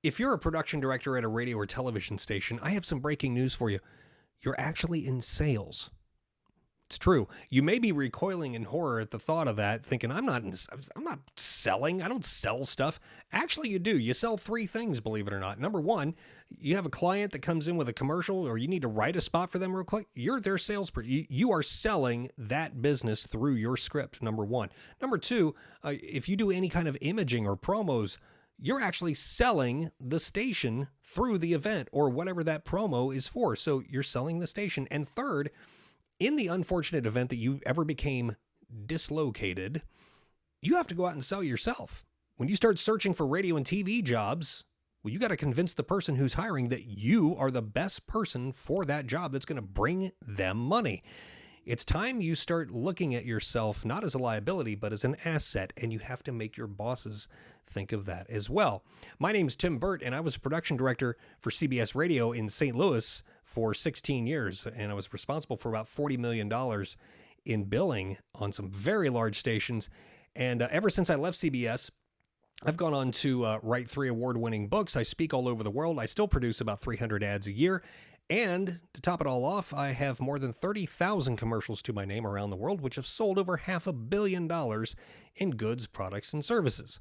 If you're a production director at a radio or television station, I have some breaking news for you. You're actually in sales. It's true. You may be recoiling in horror at the thought of that, thinking, I'm not selling. I don't sell stuff. Actually, you do. You sell three things, believe it or not. Number one, you have a client that comes in with a commercial or you need to write a spot for them real quick. You're their salesperson. You are selling that business through your script, number one. Number two, if you do any kind of imaging or promos, you're actually selling the station through the event or whatever that promo is for. So you're selling the station. And third, in the unfortunate event that you ever became dislocated, you have to go out and sell yourself. When you start searching for radio and TV jobs, well, you got to convince the person who's hiring that you are the best person for that job that's going to bring them money. It's time you start looking at yourself not as a liability, but as an asset, and you have to make your bosses think of that as well. My name's Tim Burt, and I was a production director for CBS Radio in St. Louis for 16 years, and I was responsible for about $40 million in billing on some very large stations. And ever since I left CBS, I've gone on to write 3 award-winning books. I speak all over the world. I still produce about 300 ads a year. And to top it all off, I have more than 30,000 commercials to my name around the world, which have sold over $500 million in goods, products, and services.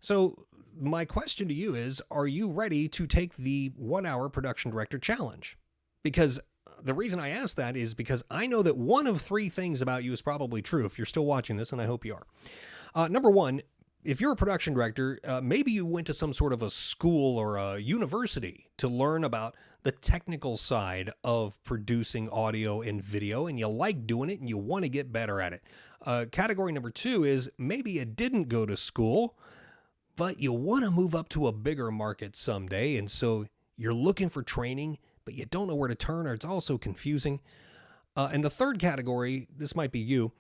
So my question to you is, are you ready to take the 1-hour production director challenge? Because the reason I ask that is because I know that one of 3 things about you is probably true if you're still watching this, and I hope you are. Number one, if you're a production director, maybe you went to some sort of a school or a university to learn about the technical side of producing audio and video, and you like doing it and you want to get better at it. Category number 2 is maybe you didn't go to school, but you want to move up to a bigger market someday, and so you're looking for training, but you don't know where to turn, or it's also confusing. And the third category, this might be you.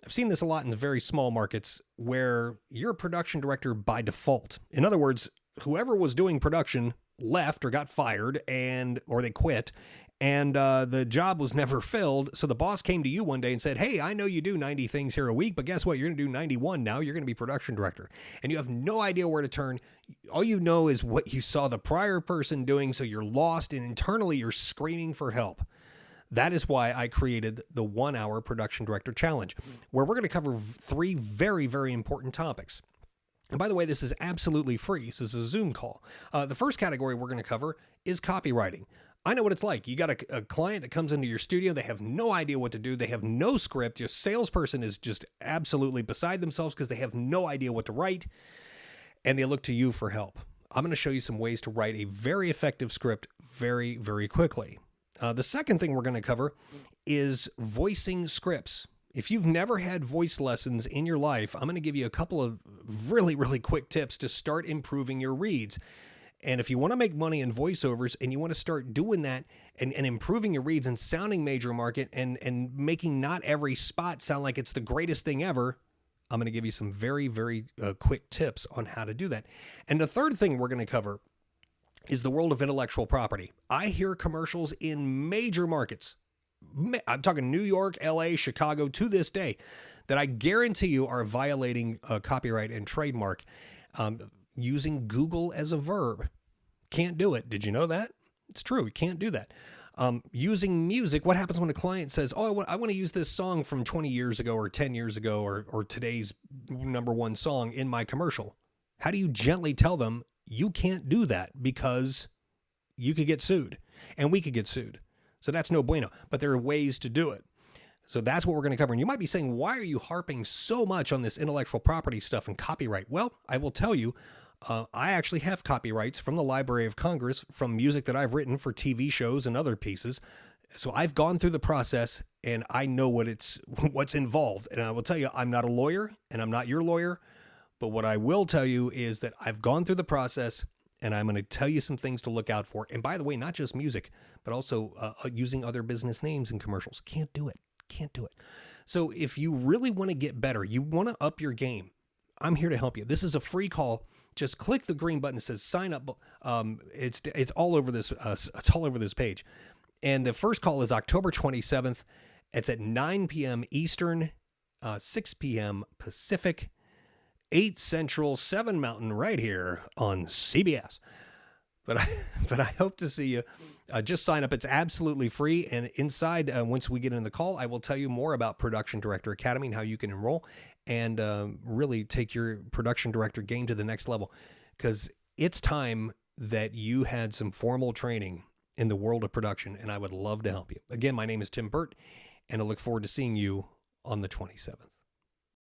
I've seen this a lot in the very small markets where you're a production director by default. In other words, whoever was doing production left or got fired or they quit, and the job was never filled. So the boss came to you one day and said, hey, I know you do 90 things here a week, but guess what? You're going to do 91 now. You're going to be production director. And you have no idea where to turn. All you know is what you saw the prior person doing, so you're lost, and internally you're screaming for help. That is why I created the 1-hour production director challenge, where we're going to cover 3 very, very important topics. And by the way, this is absolutely free. This is a Zoom call. The first category we're going to cover is copywriting. I know what it's like. You got a client that comes into your studio. They have no idea what to do. They have no script. Your salesperson is just absolutely beside themselves because they have no idea what to write, and they look to you for help. I'm going to show you some ways to write a very effective script very, very quickly. The second thing we're going to cover is voicing scripts. If you've never had voice lessons in your life, I'm going to give you a couple of really, really quick tips to start improving your reads. And if you want to make money in voiceovers and you want to start doing that and improving your reads and sounding major market and making not every spot sound like it's the greatest thing ever, I'm going to give you some very, very quick tips on how to do that. And the third thing we're going to cover is the world of intellectual property. I hear commercials in major markets. I'm talking New York, LA, Chicago to this day that I guarantee you are violating copyright and trademark using Google as a verb. Can't do it. Did you know that? It's true. You can't do that. Using music. What happens when a client says, oh, I want to use this song from 20 years ago or 10 years ago or today's number 1 song in my commercial? How do you gently tell them you can't do that because you could get sued and we could get sued? So that's no bueno, but there are ways to do it. So that's what we're going to cover. And you might be saying, why are you harping so much on this intellectual property stuff and copyright? Well, I will tell you, I actually have copyrights from the Library of Congress from music that I've written for TV shows and other pieces. So I've gone through the process and I know what's involved. And I will tell you, I'm not a lawyer and I'm not your lawyer. But what I will tell you is that I've gone through the process and I'm going to tell you some things to look out for. And by the way, not just music, but also using other business names in commercials. Can't do it. So if you really want to get better, you want to up your game, I'm here to help you. This is a free call. Just click the green button that says sign up. It's all over this. It's all over this page. And the first call is October 27th. It's at 9 p.m. Eastern, 6 p.m. Pacific, 8 Central, 7 Mountain, right here on CBS. But I, but I hope to see you. Just sign up. It's absolutely free. And inside, once we get in the call, I will tell you more about Production Director Academy and how you can enroll and really take your production director game to the next level. Because it's time that you had some formal training in the world of production, and I would love to help you. Again, my name is Tim Burt, and I look forward to seeing you on the 27th.